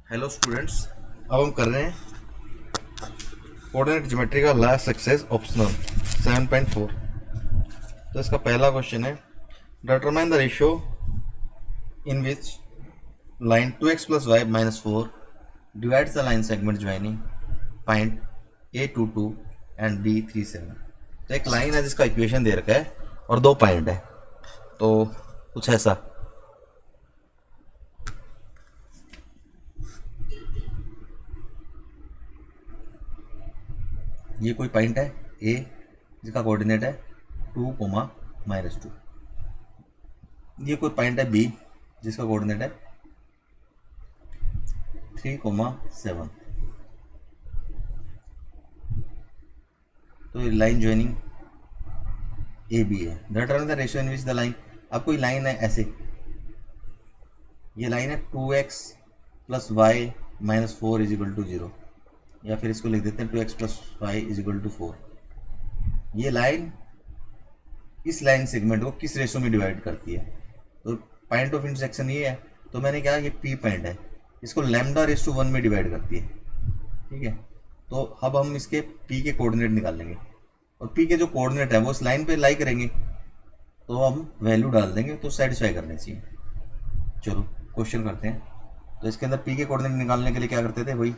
Hello students. अब हम कर रहे हैं कोऑर्डिनेट ज्योमेट्री का लास्ट एक्सरसाइज ऑप्शनल 7.4। तो इसका पहला क्वेश्चन है, determine the ratio in which line 2x plus y minus 4 divides the line segment joining point A22 and B37। तो एक लाइन है जिसका इक्वेशन दे रखा है और दो पॉइंट है, तो कुछ ऐसा। ये कोई पॉइंट है ए जिसका कोऑर्डिनेट है 2, -2। ये कोई पॉइंट है बी जिसका कोऑर्डिनेट है 3, 7। तो ये लाइन ज्वाइनिंग ए बी है। Determine the ratio in which the line, अब कोई लाइन है ऐसे, ये लाइन है 2x plus y minus 4 is equal to 0, या फिर इसको लिख देते हैं 2x plus y is equal to 4। ये लाइन इस लाइन सेगमेंट को किस रेशो में डिवाइड करती है? तो पॉइंट ऑफ इंटरसेक्शन ये है, तो मैंने कहा ये पी पॉइंट है, इसको लैम्डा रेस टू 1 में डिवाइड करती है। ठीक है, तो अब हम इसके पी के कोऑर्डिनेट निकाल लेंगे और पी के जो कोऑर्डिनेट है वो इस लाइन पे लाई करेंगे, तो हम वैल्यू डाल देंगे तो सेटिस्फाई करने चाहिए। चलो क्वेश्चन करते हैं। तो इसके अंदर पी के कोऑर्डिनेट निकालने के लिए क्या करते थे, वही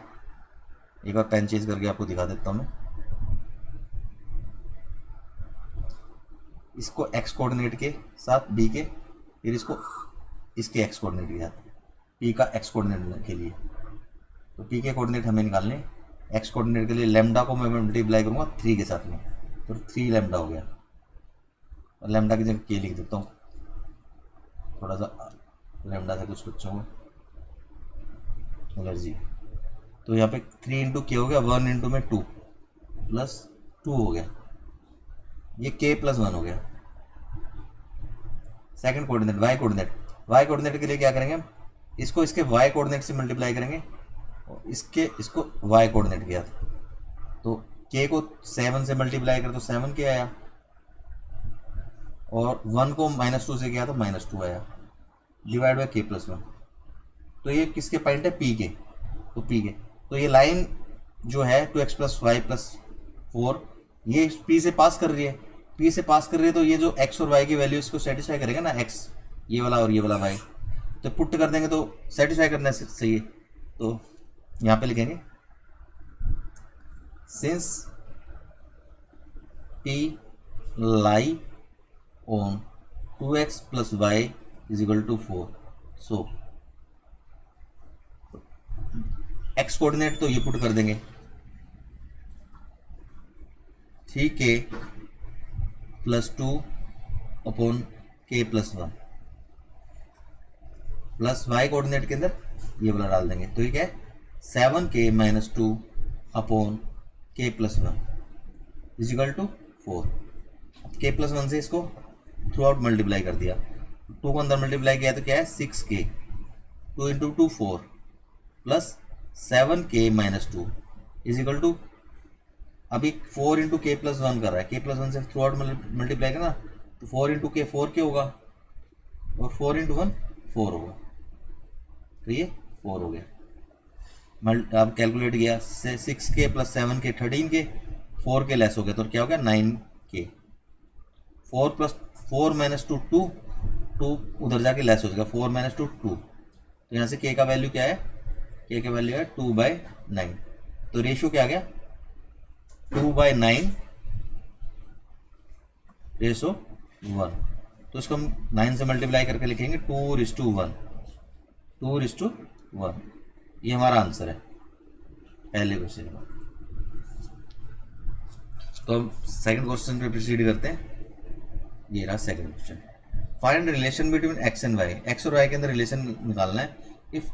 एक बार पेन चेंज करके आपको दिखा देता हूँ मैं। इसको एक्स कोऑर्डिनेट के साथ बी के, फिर इसको इसके एक्स कोऑर्डिनेट के साथ पी का एक्स कोऑर्डिनेट के लिए। तो पी के कोऑर्डिनेट हमें निकालने, एक्स कोऑर्डिनेट के लिए लैम्डा को मैं मल्टीप्लाई करूँगा 3 के साथ में, तो 3 लैम्डा हो गया। और लैम्डा की जगह के लिख देता हूँ, थोड़ा सा लैम्डा से कुछ बच्चों को एलर्जी। तो यहाँ पे 3 इंटू के हो गया, 1 इंटू में 2 प्लस 2 हो गया, ये k प्लस 1 हो गया। Second coordinate y coordinate, y coordinate के लिए क्या करेंगे हम, इसको इसके y कोऑर्डिनेट से मल्टीप्लाई करेंगे और इसको y कोऑर्डिनेट किया था, तो k को 7 से मल्टीप्लाई कर तो 7 के आया, और 1 को -2 से किया तो -2 आया, डिवाइड बाय k प्लस 1। तो ये किसके पॉइंट है, p के, तो p के। तो ये लाइन जो है 2x प्लस वाई प्लस 4 ये p से पास कर रही है, p से पास कर रही है, तो ये जो x और y की वैल्यू इसको सेटिस्फाई करेगा ना, x ये वाला और ये वाला y, तो पुट कर देंगे तो सेटिस्फाई करना सही है। तो यहाँ पे लिखेंगे since p lie on 2x plus y is equal to 4, so x coordinate तो ये पुट कर देंगे 3k plus 2 upon k plus 1, plus y coordinate के अंदर ये वाला डाल देंगे, तो ये क्या है 7k minus 2 upon k plus 1 is equal to 4। k plus 1 से इसको थ्रू आउट मल्टीप्लाई कर दिया, 2 को अंदर मल्टीप्लाई किया तो क्या है 6k, 2 into 2 4 plus 7k minus 2 is equal to, अभी 4 इंटू के प्लस 1 कर रहा है, के प्लस 1 से थ्रू आउट मल्टीप्लाई करना, तो 4 इंटू के 4k होगा, और 4 इंटू 1 4 होगा, तो ये 4 हो गया। अब कैलकुलेट किया से 6k plus 7k 13k, 4k less हो गया, तो क्या हो गया 9k, 4 प्लस 4 माइनस 2 2 उधर जाके लेस हो जाएगा, 4 माइनस 2 2, तो यहाँ से k का वैल्यू क्या है, k का वैल्यू है 2/9। तो रेशियो क्या आ गया 2/9 रेशो 1, तो इसको हम 9 से मल्टीप्लाई करके लिखेंगे 2:1, 2:1। ये हमारा आंसर है पहले क्वेश्चन का। तो हम सेकंड क्वेश्चन पे प्रोसीड करते हैं। ये रहा second question, find relation between x and y, x और वाई के अंदर रिलेशन निकालना है। इफ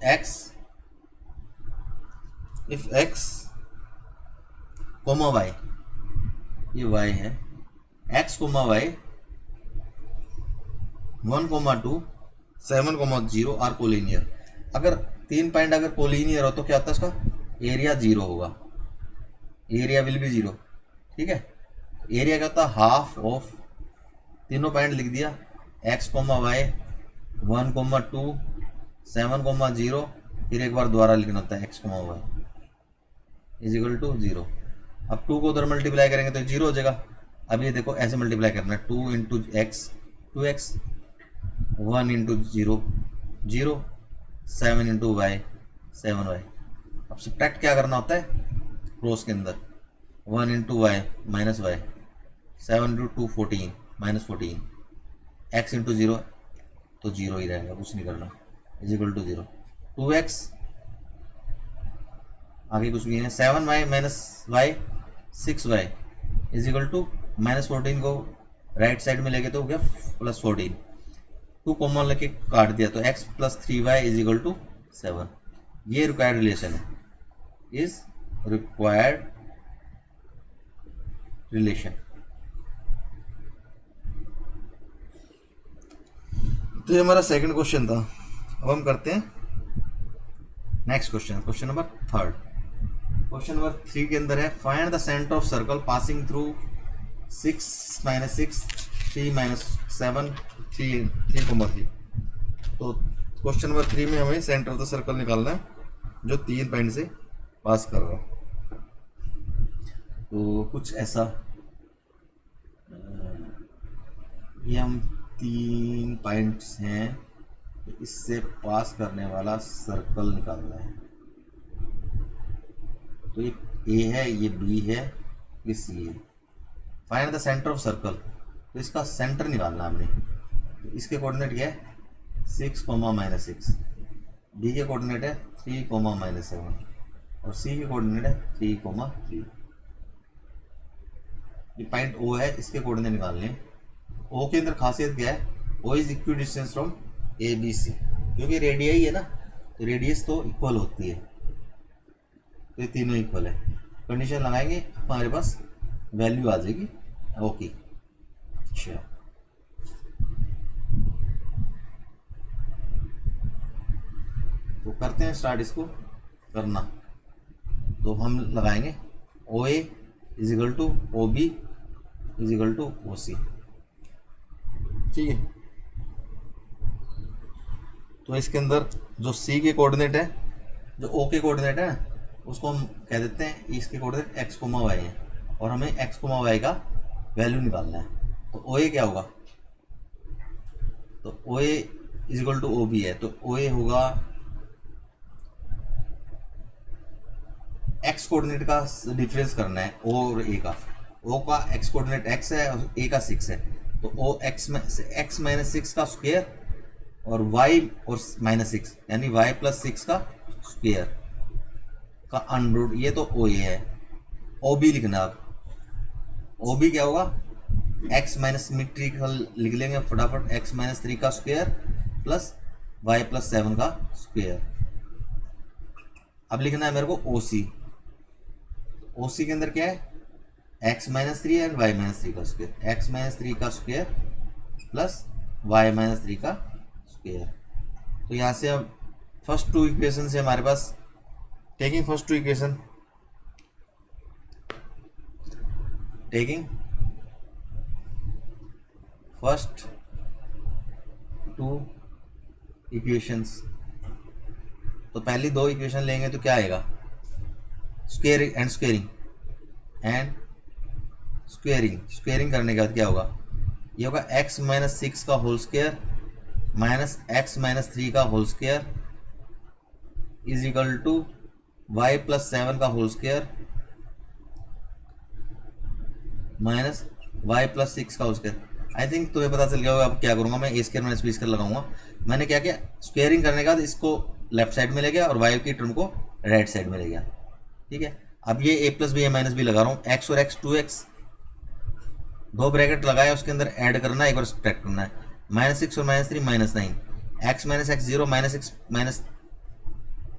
एक्स कोमा वाई, ये वाई है, x comma y 1,2 7,0 are collinear. अगर 3 पॉइंट अगर कोलिनियर हो तो क्या होता है, इसका एरिया 0 होगा, एरिया विल बी 0। ठीक है, एरिया क्या होता है हाफ ऑफ, तीनों पॉइंट लिख दिया, एक्स कोमा वाई 1,2 7,0 फिर एक बार दोबारा लिखना होता है x comma y is equal to 0। अब 2 को उधर मल्टीप्लाई करेंगे तो 0 हो जाएगा। अब ये देखो ऐसे मल्टीप्लाई करना है, 2 into x 2x, 1 into 0 0, 7 into y 7y। अब सब्ट्रैक्ट क्या करना होता है, क्रॉस के अंदर 1 into y minus y, 7 into 2 14 minus 14, x into 0 तो 0 ही रहेगा, कुछ नहीं करना, इज इक्वल टू 0। 2x आगे कुछ भी नहीं है, 7y minus y 6y is equal to minus 14 को राइट साइड में लेके तो हो गया प्लस 14, 2 कॉमन लेके काट दिया तो x plus 3y is equal to 7। ये रिक्वायर्ड रिलेशन है, इज रिक्वायर्ड रिलेशन। तो ये हमारा सेकंड क्वेश्चन था। अब हम करते हैं next question, question number 3। Question number 3 के अंदर है find the centre of circle passing through 6 minus 6 3 minus 7 3 3। तो क्वेश्चन नंबर 3 में हमें सेंटर ऑफ द सर्कल निकालना है जो 3 पॉइंट से पास कर रहा है। तो कुछ ऐसा ये हम 3 पॉइंट्स हैं, तो इससे पास करने वाला सर्कल निकालना है। तो ये ए है, ये बी है, ये सी है। Find the centre of circle, तो इसका सेंटर निकालना हमने। तो इसके कोऑर्डिनेट क्या है 6 कोमा माइनस 6, बी के कोऑर्डिनेट है 3 कोमा माइनस 7 और सी के कोऑर्डिनेट है 3 कोमा 3। ये पॉइंट ओ है, इसके कोऑर्डिनेट निकालने हैं। ओ के अंदर खासियत क्या है, O is equidistant from A B C, क्योंकि रेडियस है ना, तो रेडियस तो इक्वल होती है, तो ये तीनों इक्वल है। कंडीशन लगाएंगे हमारे पास वैल्यू आ जाएगी ओ की। अच्छा, तो करते हैं स्टार्ट इसको करना। तो हम लगाएंगे O A is equal to O B is equal to O C, ठीक है। तो इसके अंदर जो सी के कोऑर्डिनेट है, जो ओ के कोऑर्डिनेट है ना, उसको हम कह देते हैं इसके कोऑर्डिनेट एक्स कोमा वाई है और हमें एक्स कोमा वाई का वैल्यू निकालना है। तो ओ ए क्या होगा, तो O A is equal to O B है, तो ओ ए होगा एक्स कोऑर्डिनेट का डिफरेंस करना है ओ और ए का। ओ का एक्स कोऑर्डिनेट एक्स है और ए का 6 है, तो ओ एक्स माइनस 6 का स्क्वायर और y और माइनस 6 यानी y प्लस 6 का स्क्वायर का अनरूट, ये तो ओ ए है। ओ बी लिखना, अब ओ बी क्या होगा x माइनस मिट्री का लिख लेंगे फटाफट, x माइनस 3 का स्क्वायर प्लस y प्लस 7 का स्क्वायर। अब लिखना है मेरे को ओ सी। ओ सी के अंदर क्या है x minus 3 and y minus 3 का स्क्वायर, x माइनस 3 का स्क्वायर प्लस y माइनस 3 का स्क्वायर। तो यहाँ से अब फर्स्ट 2 इक्वेशन से हमारे पास, taking first 2 equation, taking first 2 equations, तो पहली 2 इक्वेशन लेंगे तो क्या आएगा squaring and squaring and squaring करने के बाद क्या होगा, ये होगा x माइनस 6 का whole square minus x minus 3 का whole square is equal to y plus 7 का whole square minus y plus 6 का होल स्क्वायर। आई थिंक तुम्हें पता चल गया होगा अब क्या करूंगा मैं, ए स्क्वायर माइनस बी स्क्वायर लगाऊंगा। मैंने क्या किया, स्क्वेयरिंग करने के बाद इसको लेफ्ट साइड में ले गया और y की टर्म को राइट साइड में ले गया, ठीक है। अब ये a plus B A minus B लगा रहा हूँ, x और x 2x, 2 ब्रैकेट लगाया, उसके अंदर ऐड करना है, एक बार सब्ट्रैक्ट करना है, माइनस 6 और minus 3 minus 9, x minus x 0 minus 6 minus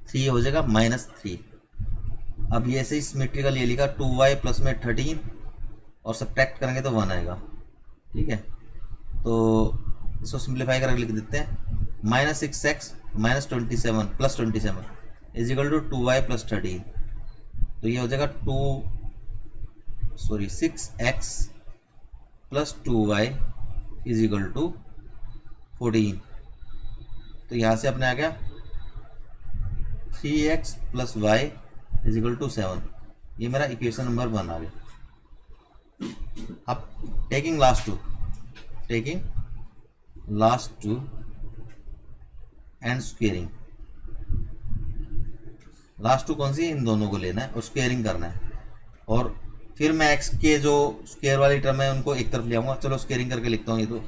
3 हो जाएगा माइनस 3। अब ये ऐसे ही सिमेट्रिकल ये लिखा 2y प्लस में 13 और सब्ट्रैक्ट करेंगे तो 1 आएगा, ठीक है। तो इसको सिंप्लीफाई करके लिख देते हैं, minus 6x minus 27 plus 27 is equal to 2y plus 13। तो ये हो जाएगा 6x plus 2y is equal to 14। तो यहाँ से अपने आ गया 3x plus y is equal to 7, ये मेरा इक्वेशन नंबर 1 आ गया। अब taking last two and squaring, last two कौन सी, इन दोनों को लेना है और स्क्वेयरिंग करना है, और फिर मैं x के जो स्क्वेयर वाली टर्म है उनको एक तरफ ले आऊँगा। चलो स्क्वेयरिंग करके लिखता हूँ, ये तो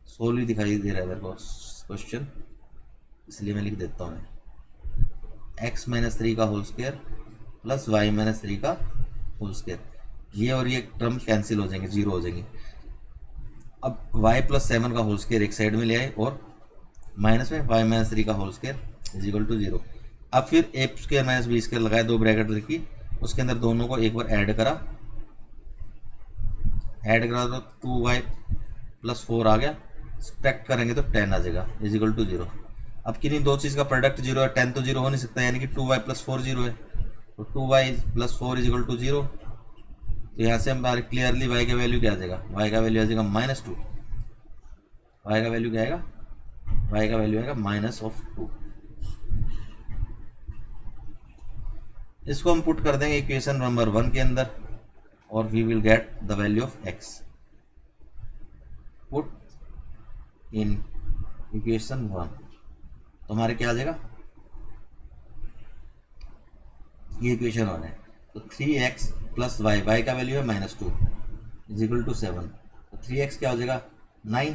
सोल्व ही दिखाई दे रहा है मेरे को क्वेश्चन, इसलिए मैं लिख देता हूँ मैं x माइनस 3 का whole square plus y minus 3 का होल स्क्वेयर, ये और ये टर्म कैंसिल हो जाएंगे, 0 हो जाएंगे। अब y प्लस 7 का होल स्क्वेयर एक साइड में ले आए और माइनस में y माइनस 3 का whole square is equal to 0। अब फिर A square minus B square लगाए, 2 ब्रैकेट लिखी, उसके अंदर दोनों को एक बार ऐड करा तो 2y प्लस 4 आ गया, सब्ट्रैक्ट करेंगे तो 10 आ जाएगा इज इक्वल टू 0। अब किन्हीं दो चीज़ का प्रोडक्ट 0 है, 10 तो 0 हो नहीं सकता, यानी कि 2y प्लस 4 0 है, तो 2y plus 4 is equal to 0। तो यहाँ से हमारे क्लियरली y का वैल्यू क्या आ जाएगा, y का वैल्यू आ जाएगा -2, y का वैल्यू क्या आएगा, y का वैल्यू आएगा -2। इसको हम पुट कर देंगे इक्वेशन नंबर 1 के अंदर और we will get the value of x। Put in equation 1, तो हमारे क्या आ जाएगा, ये इक्वेशन 1 है, तो 3x प्लस वाई, वाई का वैल्यू है -2 इज इक्वल टू 7, तो 3x क्या हो जाएगा 9,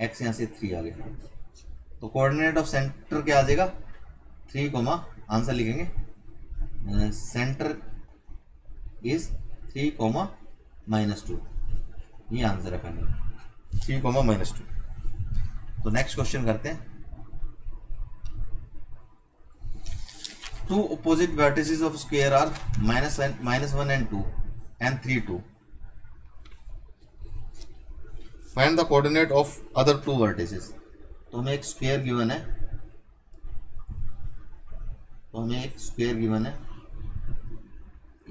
x यहाँ से 3 आ गया, तो कोऑर्डिनेट ऑफ सेंटर क्या आ जाएगा 3, आंसर लिखेंगे सेंटर इज 3, -2, ये आंसर है फाइनल 3, -2। तो नेक्स्ट क्वेश्चन करते हैं। Two opposite vertices of square are -1 and 2 and 3 2, find the coordinate of other 2 vertices. तो हमें एक स्क्वायर गिवन है,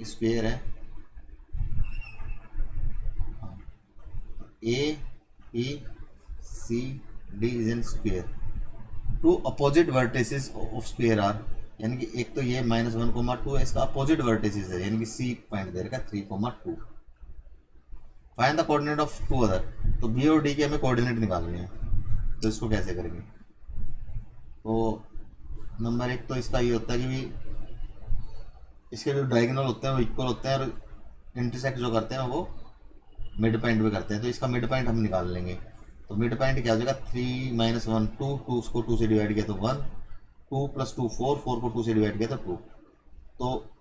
स्क्वायर है ABCD is an square, 2 opposite vertices of square are, यानी कि एक तो ये -1, 2 है, इसका अपोजिट वर्टिसेस है, यानी कि C पॉइंट दे रखा 3, 2। Find the coordinate of 2 other, तो B और D के हमें कोऑर्डिनेट निकालने हैं, तो इसको कैसे करेंगे। तो नंबर 1 तो इसका ये होता है कि भी इसके जो डायगोनल होते हैं वो इक्वल होते हैं और इंटरसेक्ट जो करते हैं वो मिड पॉइंट पे करते हैं, तो इसका मिड पॉइंट हम निकाल लेंगे। तो मिड पॉइंट क्या हो जाएगा 3 - 1 2, 2 उसको 2 से डिवाइड किया तो 1, 2 + 2 4, 4 को 2 से डिवाइड किया तो 2, तो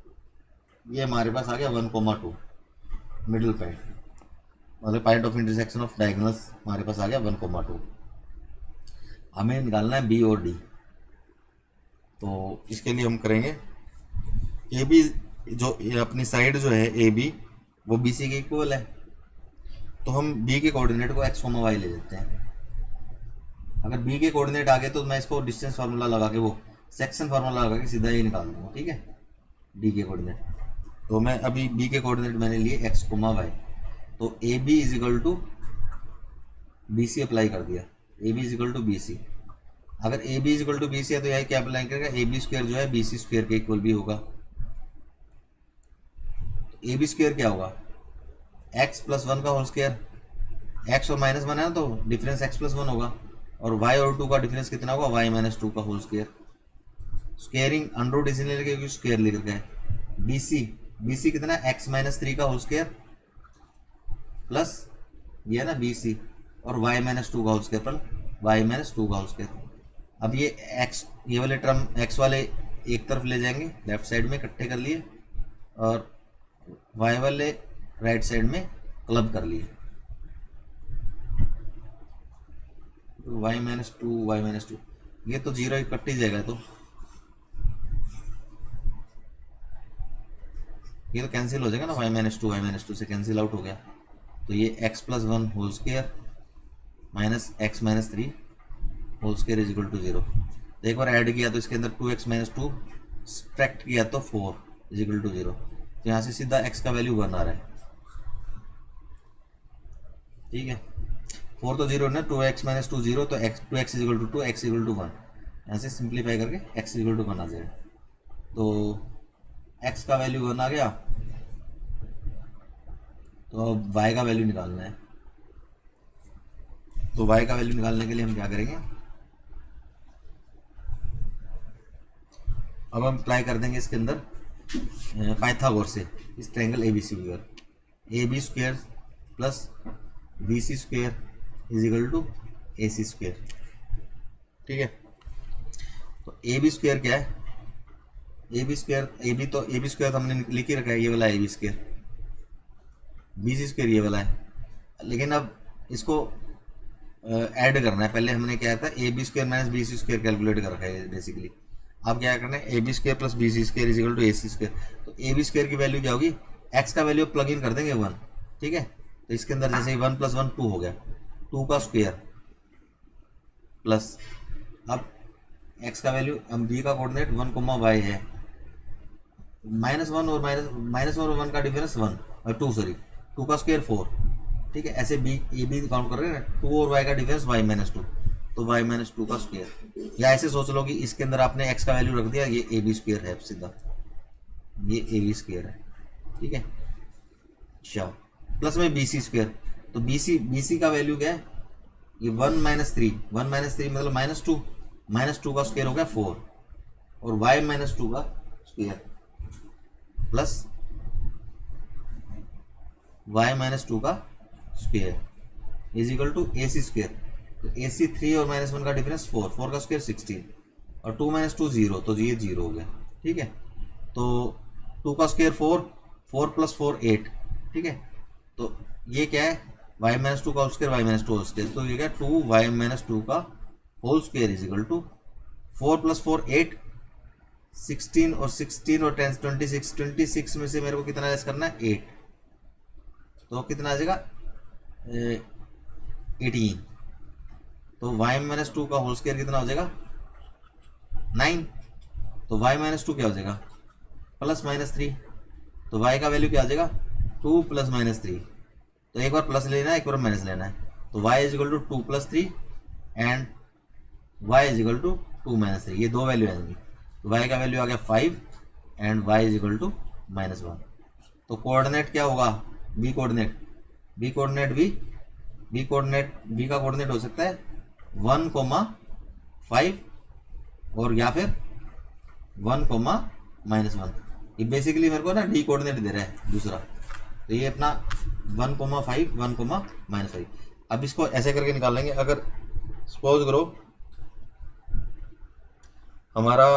ये हमारे पास आ गया 1, 2 मिडिल पॉइंट, मतलब point of intersection of diagonals हमारे पास आ गया 1, 2। हमें निकालना है B और D, तो इसके लिए हम करेंगे AB जो अपनी साइड जो है AB वो BC के इक्वल है, तो हम B के कोऑर्डिनेट को x, y ले लेते हैं। अगर B के कोऑर्डिनेट आ गए तो मैं इसको डिस्टेंस फार्मूला लगा के, वो सेक्शन फार्मूला लगा के सीधा ये निकाल दूंगा, ठीक है, D के कोऑर्डिनेट। तो मैं अभी B के कोऑर्डिनेट मैंने लिए x, y, तो AB is equal to BC apply कर दिया, AB is equal to BC। अगर AB is equal to BC है तो यह क्या अप्लाई करेगा, AB स्क्वायर जो है BC स्क्वायर के इक्वल भी होगा। AB स्क्वायर क्या होगा, x प्लस 1 का होल स्क्वायर, x और -1 है ना तो डिफरेंस x प्लस 1 होगा, और y और 2 का डिफरेंस कितना होगा, y - 2 का whole square. Squaring under decision लेके स्क्वायर लिख रखा है। BC कितना है, x - 3 का होल स्क्वायर प्लस ये है ना BC, और y - 2 का होल स्क्वायर पर y - 2 का होल स्क्वायर। अब ये x, ये वाले टर्म x वाले एक तरफ ले जाएंगे, लेफ्ट साइड में इकट्ठे कर लिए, और y वाले राइट साइड में क्लब कर लिए, तो y - 2 ये तो 0 इकट्ठे जाएगा, तो ये तो कैंसिल हो जाएगा ना, y - 2 से कैंसिल आउट हो गया, तो ये x + 1 whole square minus x - 3 whole square is equal to 0। तो एक बार ऐड किया तो इसके अंदर 2x - 2 सब्ट्रैक्ट किया तो 4 इज इक्वल टू 0, तो यहाँ से सीधा x का वैल्यू 1 आ रहा है, ठीक है। 4 तो 0 ना, 2x - 2 0, तो 2x is equal to 2, x equal to 1, यहाँ से सिंप्लीफाई करके x इक्वल टू 1 आ जाएगा। तो x का वैल्यू 1 आ गया, तो अब y का वैल्यू निकालना है। तो y का वैल्यू निकालने के लिए हम क्या करेंगे, अब हम अप्लाई कर देंगे इसके अंदर पाइथागोरस से इस ट्रायंगल ए बी सी पर, A B square plus B C square is equal to A C square. ठीक है, तो ए बी स्क्वायर क्या है, A B square, A B तो ए बी स्क्वायर तो हमने लिख ही रखा है, ये वाला A B square, B C square ये वाला है। लेकिन अब इसको ऐड करना है। पहले हमने क्या था, A B square minus B C square calculate कर रखा है बेसिकली। अब क्या करना है, A B square plus B C square is equal to A C square. तो ए बी स्क्वायर की वैल्यू क्या होगी, एक्स का वैल्यू प्लग इन कर देंगे 1। ठीक है, तो इसके अंदर जैसे 1 + 1 2 हो गया, 2 का स्क्वायर प्लस, अब एक्स का वैल्यू, हम बी का कोऑर्डिनेट 1, y है, -1 और माइनस और 1 का डिफरेंस 1 और 2 सॉरी 2 का स्क्वायर 4। ठीक है, ऐसे बी ए बी काउंट कर रहे हैं ना, 2 और y का डिफरेंस y - 2, तो y - 2 का स्क्वायर। या ऐसे सोच लो कि इसके अंदर आपने x का वैल्यू रख दिया, ये ए बी स्क्वायर है सीधा, ये ए बी स्क्वायर है। ठीक है, अच्छा प्लस में बी सी स्क्वायर, तो बी सी का वैल्यू क्या है, ये 1 - 3, 1 - 3 मतलब -2 का स्क्वायर हो गया 4, और y - 2 का स्क्वायर प्लस y - 2 का square is equal to A C square. तो ए सी 3 और -1 का डिफरेंस 4, 4 का स्क्वायर 16, और 2 - 2 0, तो ये 0 हो गया। ठीक है, तो 2 का स्क्वायर 4, 4 + 4 8। ठीक है, तो ये क्या है, y - 2 का स्क्वायर, y - 2 का स्क्वायर, तो ये क्या, 2y - 2 का whole square is equal to 4 + 4 8, 16 और 16 और 10 26, 26 में से मेरे को कितना लेस करना है, 8, तो कितना आ जाएगा 18। तो y - 2 का होल स्क्वायर कितना हो जाएगा 9, तो y - 2 क्या हो जाएगा +-3, तो y का वैल्यू क्या आ जाएगा 2 + -3, तो एक बार प्लस लेना है, एक बार माइनस लेना है, तो y is equal to 2 + 3 and y is equal to 2 - 3, ये दो वैल्यू आएंगी। तो y का वैल्यू आ गया 5 and y is equal to -1। तो कोऑर्डिनेट क्या होगा, b कोऑर्डिनेट, b का कोऑर्डिनेट हो सकता है 1, 5 और या फिर 1, -1। ये बेसिकली मेरे को ना डी कोऑर्डिनेट दे रहा है दूसरा, तो ये अपना 1, 5, 1, -5। अब इसको ऐसे करके निकाल लेंगे। अगर सपोज करो हमारा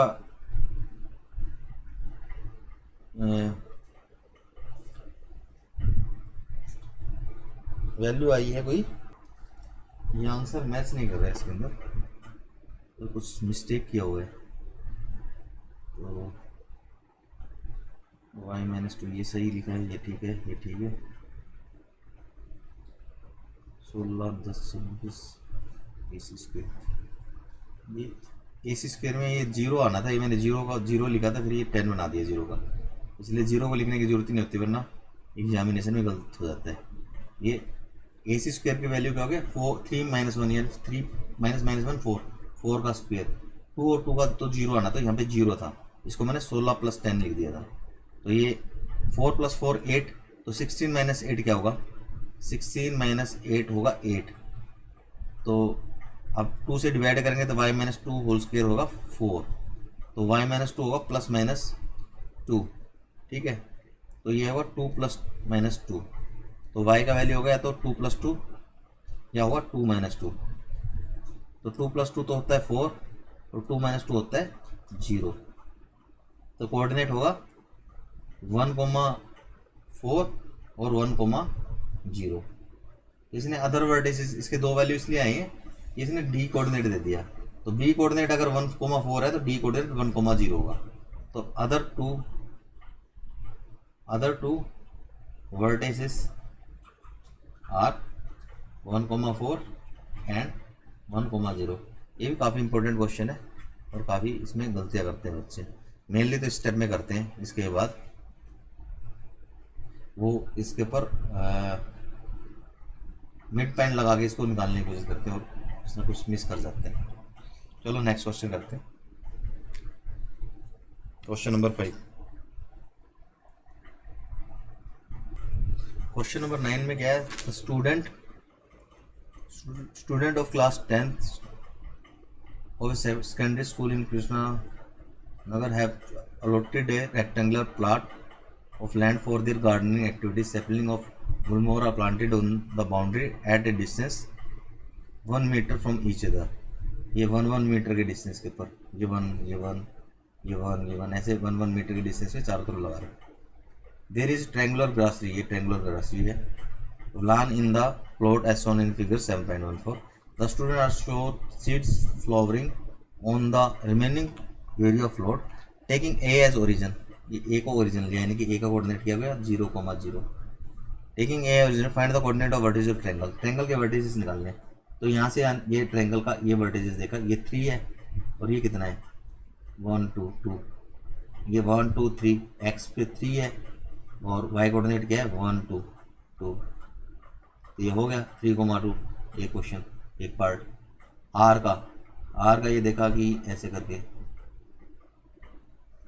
वैल्यू आई है कोई, ये आंसर मैच नहीं कर रहा है इसके अंदर, तो कुछ मिस्टेक किया हुआ है, तो y - 2 ये सही लिखा है, ये ठीक है, ये ठीक है, 16, 10, 26 ए सी स्क्वायर, ये ए सी स्क्वायर में ये 0 आना था, ये मैंने 0 लिखा था, फिर ये 10 बना दिया 0 का, इसलिए 0 को लिखने की जरूरत ही नहीं होती, वरना एग्जामिनेशन में गलत हो जाता है। ये ए सी स्क्वायर की वैल्यू क्या हो गया 3 - 1 यानी 3 -1 4, 4 का स्क्वायर, 2 और 2 का तो 0 आना था, यहाँ पे 0 था, इसको मैंने 16 + 10 लिख दिया था। तो ये 4 + 4 8, तो 16 - 8 क्या होगा, 16 - 8 होगा 8, तो अब 2 से डिवाइड करेंगे तो y - 2 होल स्क्वायर होगा 4, तो y - 2 होगा +-2। ठीक है, तो ये होगा 2 + -2, तो y का वैल्यू होगा या तो 2 + 2 या होगा 2 - 2, तो 2 + 2 तो होता है 4 और 2 - 2 होता है 0, तो कोऑर्डिनेट होगा 1, 4 और 1, 0। इसने अदर वर्टिसेस, इसके दो वैल्यू इसलिए आई हैं, इसने डी कोऑर्डिनेट दे दिया, तो बी कोऑर्डिनेट अगर 1, 4 है तो डी कोऑर्डिनेट 1, 0 होगा। तो other two vertices are 1, 4 and 1, 0। ये भी काफ़ी इंपॉर्टेंट क्वेश्चन है और काफ़ी इसमें गलतियाँ करते हैं बच्चे, मेनली तो स्टेप में करते हैं, इसके बाद वो इसके ऊपर मिड पॉइंट लगा के इसको निकालने की कोशिश करते हैं और उसमें कुछ मिस कर जाते हैं। चलो नेक्स्ट क्वेश्चन करते हैं। Question number 5। क्वेश्चन नंबर 9 में क्या है, student of class 10th of a secondary school in Krishna Nagar have allotted a rectangular plot of land for their gardening activities. Sapling of gulmohar are planted on the boundary at a distance 1 meter from each other. ये 1 metre के distance के ऊपर ये one ऐसे 1 metre के distance में चारों तरफ लगा रहे हैं। देर इज ट्रैंगुलर ग्रासरी, ये ट्रैंगुलर ग्रासरी है, lawn in the plot as shown in figure 7.14। The student are sow seeds flowering on the remaining area of plot taking A as origin. ये A को origin लिया, यानी कि ए का coordinate किया गया 0,0। Taking a origin, find the coordinate of vertices of triangle. Triangle के vertices निकालने, तो यहाँ से ये ट्रायंगल का ये वर्टिसेस देखा, ये 3 है और ये कितना है 1 2 2, ये 1 2 3, एक्स पे 3 है और वाई कोऑर्डिनेट क्या है 1 2 2। तो ये हो गया 3,2। ये क्वेश्चन एक पार्ट। आर का ये देखा कि ऐसे करके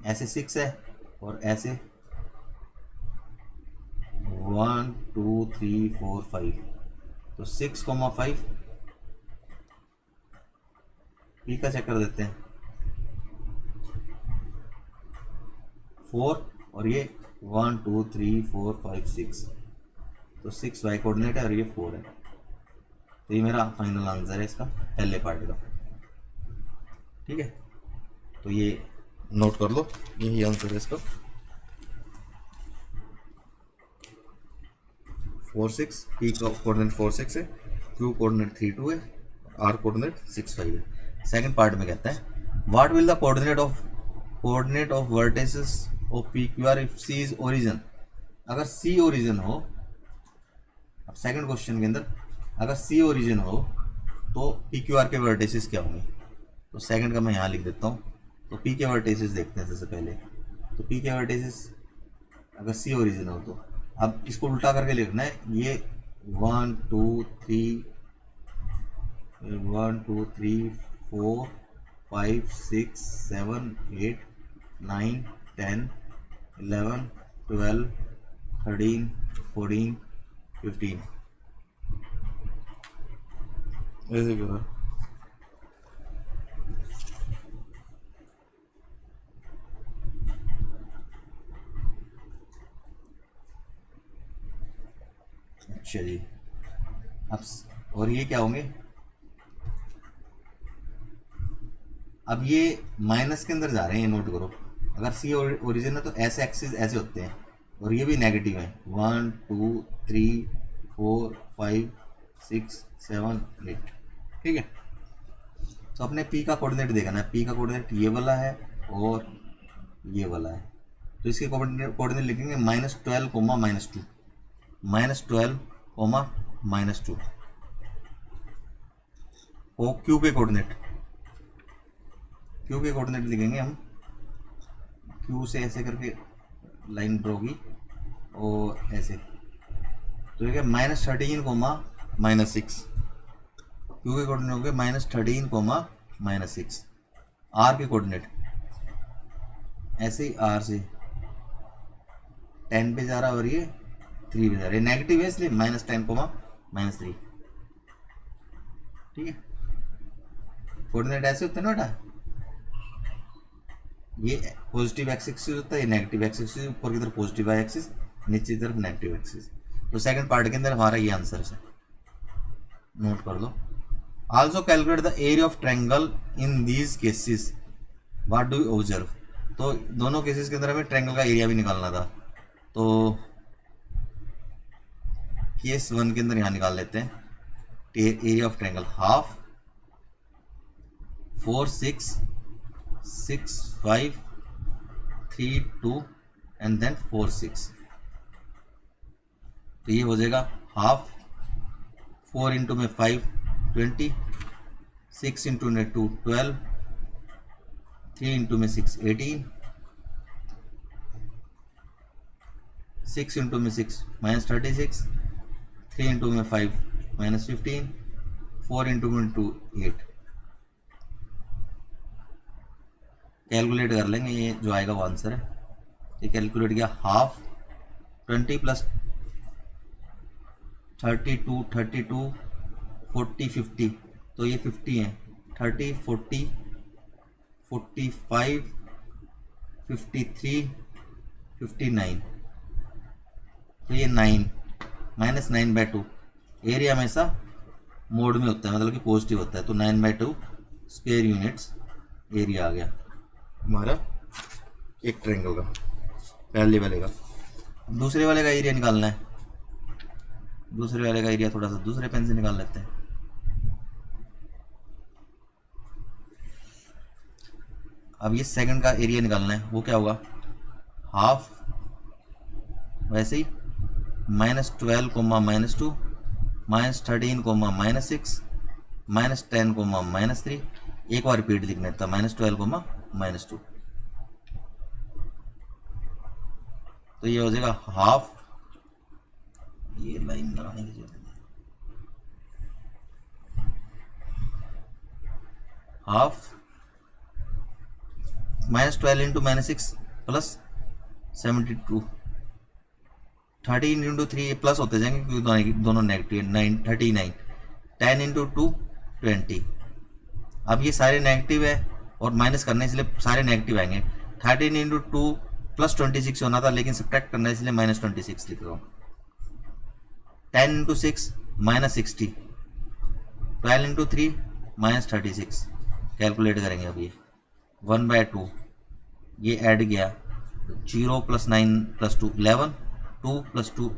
ऐसे 6 है और ऐसे 1 2 3 4 5, तो 6,5। पी का चेक कर देते हैं 4 और ये 1 2 3 4 5 6, तो 6 वाई कोऑर्डिनेट है और ये 4 है। तो ये मेरा फाइनल आंसर है इसका पहले पार्ट का। ठीक है, तो ये नोट कर लो, यही आंसर है इसका 4 6। पी का कोऑर्डिनेट 4 6 है, क्यू कोऑर्डिनेट 3 2 है, आर कोऑर्डिनेट 6 5 है। सेकंड पार्ट में कहता है what will the coordinate of vertices of P Q R if C is origin. अगर सी ओरिजिन हो, अब सेकंड क्वेश्चन के अंदर अगर सी ओरिजिन हो तो पी क्यू आर के वर्टिसेस क्या होंगे। तो सेकंड का मैं यहाँ लिख देता हूँ। तो पी के वर्टिसेस देखते हैं सबसे पहले। तो पी के वर्टिसेस अगर सी ओरिजिन हो, तो अब इसको उल्टा करके लिखना है, ये 1 2 3 4 5 6 7 8 9 10 11 12 13 14 15 ऐसे क्यों। अच्छा जी, अब और ये क्या होंगे, अब ये माइनस के अंदर जा रहे हैं, नोट करो। अगर सी ओरिजिन है तो ऐसे एक्सिस ऐसे होते हैं और ये भी नेगेटिव है 1 2 3 4 5 6 7 8। ठीक है, तो अपने पी का कोऑर्डिनेट देखना है। पी का कोऑर्डिनेट ये वाला है और ये वाला है, तो इसके कोऑर्डिनेट लिखेंगे -12, -2, -12, -2। और क्यू के कोऑर्डिनेट लिखेंगे हम, क्यू से ऐसे करके लाइन ड्रॉ की और ऐसे, तो ये -13, -6। क्यू के कोऑर्डिनेट हो गए -13, -6। आर के कोऑर्डिनेट ऐसे ही आर से 10 पे जा रहा है और ये 3 पे जा रहा है, नेगेटिव है इसलिए -10, -3। ठीक है, कोऑर्डिनेट ऐसे होते हैं ना बेटा, ये पॉजिटिव एक्स एक्सिस होता है, ये नेगेटिव एक्स एक्सिस, ऊपर की तरफ पॉजिटिव वाई एक्सिस, नीचे की तरफ नेगेटिव एक्सिस। तो सेकंड पार्ट के अंदर हमारा ये आंसर है, नोट कर लो। Also calculate the area of triangle in these cases, what do you observe. तो दोनों केसेस के अंदर हमें ट्रायंगल का एरिया भी निकालना था, तो केस 1 के अंदर यहाँ निकाल लेते हैं। Area of triangle half 4 6 6 5 3 2 and then 4 6। तो ये हो जाएगा हाफ, 4 इंटू में 5 20, 6 इंटू में 2 12, 3 इंटू में 6 18, 6 इंटू में 6 -36, 3 इंटू में 5 -15, 4 इंटू में 2 8। कैलकुलेट कर लेंगे, ये जो आएगा वो आंसर है। ये कैलकुलेट किया, हाफ 20 प्लस 32 32 40 50, तो ये 50 है। 30 40 45 53 59, तो ये 9 -9/2। एरिया हमेशा मोड में होता है, मतलब कि पॉजिटिव होता है, तो 9/2 स्क्वायर यूनिट्स एरिया आ गया हमारा एक ट्रायंगल का, पहले वाले का। दूसरे वाले का एरिया निकालना है। दूसरे वाले का एरिया थोड़ा सा दूसरे पेन से निकाल लेते हैं। अब ये सेकंड का एरिया निकालना है, वो क्या होगा, हाफ, वैसे ही -12, -2, -13, -6, -10, -3। एक बार रिपीट लिखना था, -12, -2, तो ये हो जाएगा हाफ, ये लाइन लगाने की जरूरत है, half -12 into -6 plus 72, 13 into 3 plus होते जाएंगे क्योंकि दोनों नेगेटिव, 9 39, 10 इंटू 2 20। अब ये सारे नेगेटिव है और माइनस करने इसलिए सारे नेगेटिव आएंगे। 13 इंटू 2 प्लस 26 होना था, लेकिन सब्ट्रैक्ट करना है इसलिए -26 लिख रहा हूँ। 10 इंटू 6 -60, 12 इंटू 3 -36। कैलकुलेट करेंगे अब ये 1/2, ये ऐड गया 0 + 9 + 2 11, 2 + 2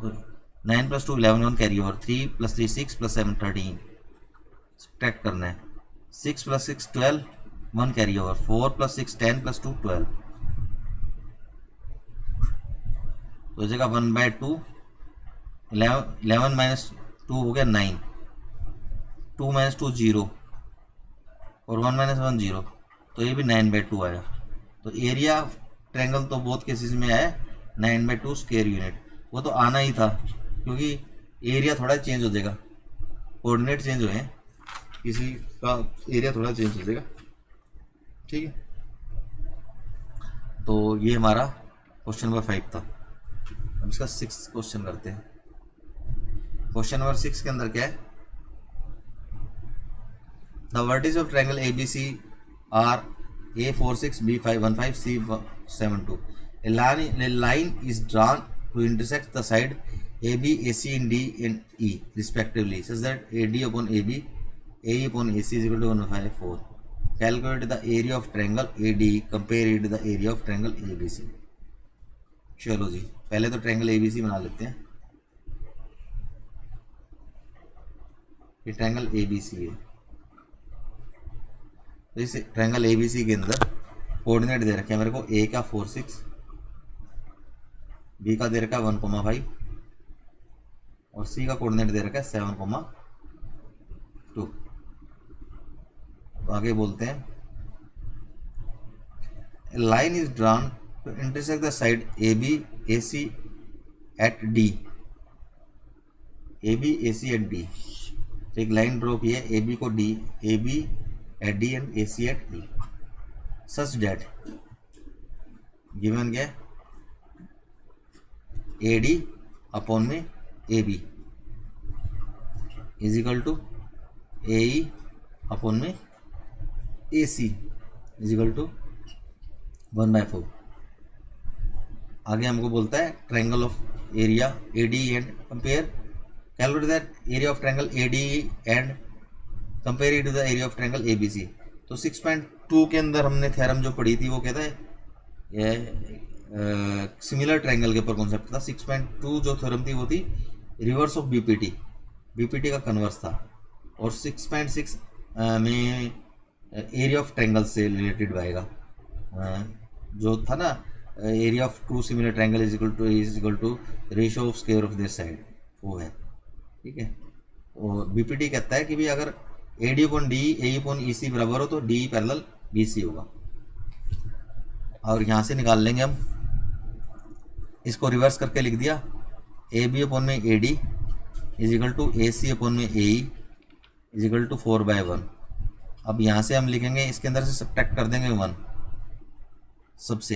9 + 2 11, 1 कैरी ओवर, 3 + 3 6 + 7 13। सब्ट्रैक्ट करना है, 6 + 6 12, 1 कैरी ओवर, 4 + 6 10 + 2 12, तो हो जाएगा 1/2। 11 - 2 हो गया 9, 2 - 2 0 और 1 - 1 0, तो ये भी 9/2 आया। तो एरिया ट्रायंगल तो बहुत केसेस में आया 9/2 स्क्वायर यूनिट। वो तो आना ही था क्योंकि एरिया थोड़ा चेंज हो जाएगा, कोऑर्डिनेट चेंज हुए हैं, किसी का एरिया थोड़ा चेंज हो जाएगा, ठीक है। तो ये हमारा क्वेश्चन नंबर 5 था। अब इसका 6 क्वेश्चन करते हैं। क्वेश्चन नंबर 6 के अंदर क्या है, the vertex of triangle ABC are A46 B515 C72। A line is drawn to intersect the side AB, AC and D and E respectively, such that AD upon AB, AE upon AC is equal to 1/4. Calculate the area of triangle AD, compare it to the area of triangle ABC। चलो जी, पहले तो triangle ABC बना लेते हैं। ये triangle ABC है, तो इस ट्रायंगल ABC के अंदर कोऑर्डिनेट दे रखे हैं मेरे को, A का 46, B का दे रखा है 1,5 और C का कोऑर्डिनेट दे रखा है 7,2। तो आगे बोलते हैं, line is drawn to intersect the side AB AC at D, AB AC at D। एक लाइन ड्रॉ की है AB को D, AB at D and AC at E, such that given क्या है, AD अपॉन में AB is equal to AE upon में AC is equal to 1/4। आगे हमको बोलता है triangle of area AD and compare, calculate that area of triangle AD and compare it to the area of triangle ABC। तो 6.2 के अंदर हमने theorem जो पढ़ी थी वो कहता है सिमिलर ट्रायंगल के ऊपर कॉन्सेप्ट था। 6.2 जो थ्योरम थी वो थी रिवर्स ऑफ बीपीटी का कन्वर्स था, और 6.6 में एरिया ऑफ ट्रायंगल से रिलेटेड आएगा, जो था ना area of two similar triangle is equal to ratio of square of this side, वो है, ठीक है। और बीपीटी कहता है कि भी अगर AD upon D AE upon EC बराबर हो तो DE पैरेलल BC होगा। और यहाँ से निकाल लेंगे हम, इसको रिवर्स करके लिख दिया, AB upon में AD is equal to AC upon में AE इज इक्वल टू 4/1। अब यहाँ से हम लिखेंगे, इसके अंदर से सब्ट्रैक्ट कर देंगे 1, सबसे,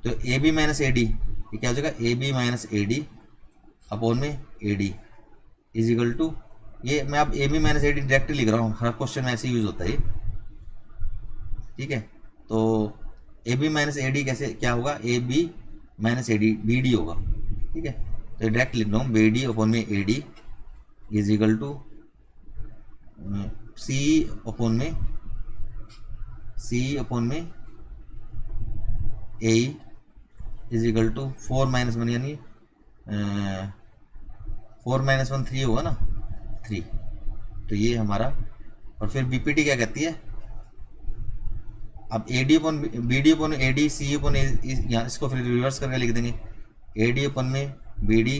तो A B minus A D, ये क्या हो जाएगा, A B minus A D upon में A D is equal to, ये मैं अब A B minus A D direct लिख रहा हूँ, हर क्वेश्चन में ऐसे यूज होता है ये, ठीक है। तो A B minus A D कैसे क्या होगा, A B minus A D B D होगा, ठीक है। तो डायरेक्ट लिख रहा हूँ, बी डी अपॉन में A D is equal to C upon में A is equal to 4 minus 1, यानी 4 माइनस 1 3 होगा ना, 3। तो ये हमारा, और फिर बीपीटी क्या कहती है, अब A D upon B D upon A D C upon यहाँ इसको फिर रिवर्स करके लिख देंगे, ए डी अपन में B D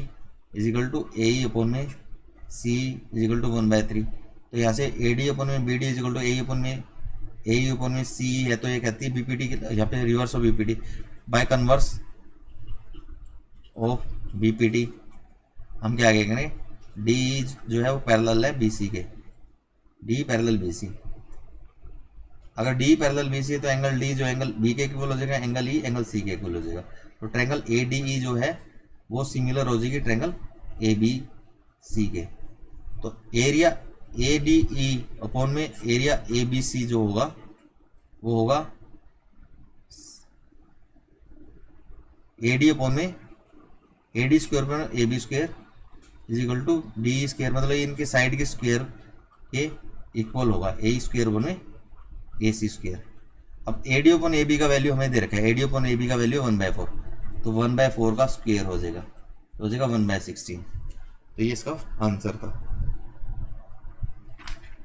is equal to A upon में सी इज इक्वल टू 1/3। तो यहाँ से ए डी अपन में B D is equal to A upon में सी है, तो ये कहती है बीपीटी, यहाँ पे reverse of BPT by converse of BPT, हम क्या आगे करें, डी जो है वो पैरेलल है बीसी के, डी पैरेलल बीसी। अगर डी पैरेलल बीसी है तो एंगल डी जो एंगल बी के इक्वल हो जाएगा, एंगल ई एंगल सी के इक्वल हो जाएगा। तो ट्रायंगल ए डी ई जो है वो सिमिलर हो जाएगी ट्रायंगल ए बी सी के। तो area A D E upon में एरिया ए बी सी जो होगा वो होगा ए डी अपॉन में ए डी स्क्वायर पर A B square is equal to D square, मतलब इनके साइड के स्क्वायर के इक्वल होगा, ए स्क्वायर अपॉन में ए सी स्क्वायर। अब A D upon A B का वैल्यू हमें दे रखा है, A D upon A B का वैल्यू 1/4, तो 1/4 का स्क्वायर हो जाएगा, तो हो जाएगा 1/16। तो ये इसका आंसर था,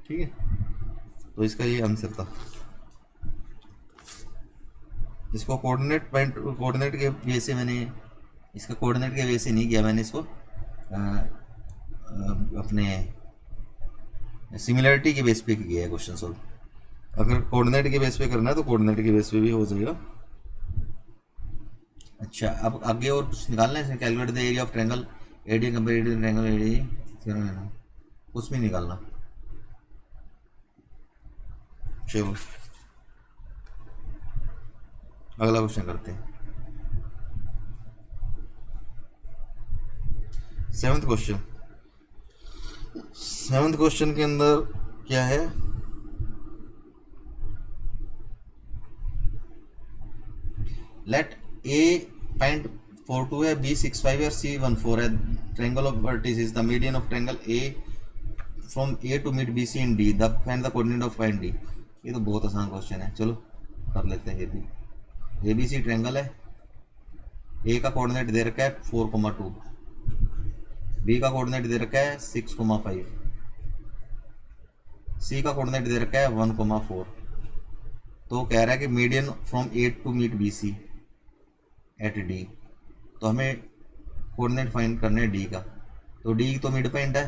ठीक है। तो इसका ये आंसर था। इसको कोऑर्डिनेट के वे से मैंने, इसका कोऑर्डिनेट के वे से नहीं किया मैंने, इसको अपने सिमिलरिटी के बेस पे किया है क्वेश्चन सॉल्व। अगर कोऑर्डिनेट के बेस पे करना है तो कोऑर्डिनेट के बेस पे भी हो जाएगा। अच्छा, अब आगे और कुछ निकालना है, calculate the area of triangle AD comparative triangle AD, कुछ भी निकालना। चलो अगला क्वेश्चन करते हैं। 7th क्वेश्चन के अंदर क्या है, लेट A.42 है, B65 है, C14 है, triangle of vertices, the median of triangle A from A to meet BC in D, the find the coordinate of point D। ये तो बहुत आसान क्वेश्चन है, चलो कर लेते हैं। ये भी ABC ट्रायंगल है, A का कोऑर्डिनेट दे रखा है 4,2, B का कोऑर्डिनेट दे रखा है 6,5, C का कोऑर्डिनेट दे रखा है 1,4। तो कह रहा है कि median from A to meet BC at D, तो हमें कोऑर्डिनेट फाइंड करने हैं D का। तो D तो मिड पॉइंट है,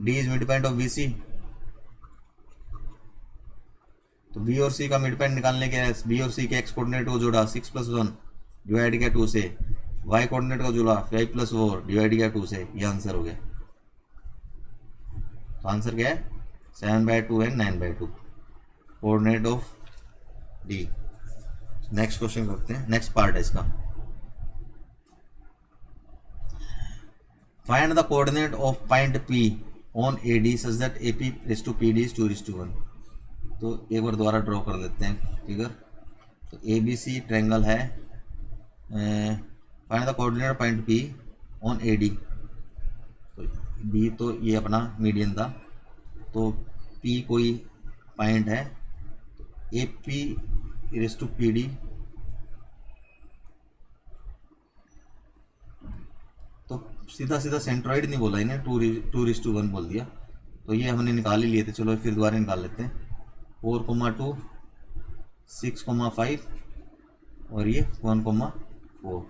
D is mid point of BC, तो B और C का मिड पॉइंट निकालने के लिए B और C के एक्स कोऑर्डिनेट को जोड़ा 6 + 1 डिवाइड किया 2 से, y कोऑर्डिनेट को जोड़ा 5 + 4 डिवाइड किया 2 से, ये आंसर हो गया। तो आंसर क्या है, 7/2 and 9/2 coordinate of D। Next question करते हैं, नेक्स्ट पार्ट है इसका। Find the coordinate of point P on AD such that AP/PD is 2:1। तो एक बार दोबारा ड्रॉ कर लेते हैं फिगर। तो ABC ट्रायंगल है, find the coordinate point P on AD, तो B तो ये अपना मीडियन था, तो P कोई पॉइंट है, तो AP/PD, तो सीधा सीधा सेंट्रॉइड नहीं बोला इन्हें, 2:1 बोल दिया। तो ये हमने निकाल ही लिए थे, चलो फिर दोबारा निकाल लेते हैं। 4,2 6,5 और ये 1,4,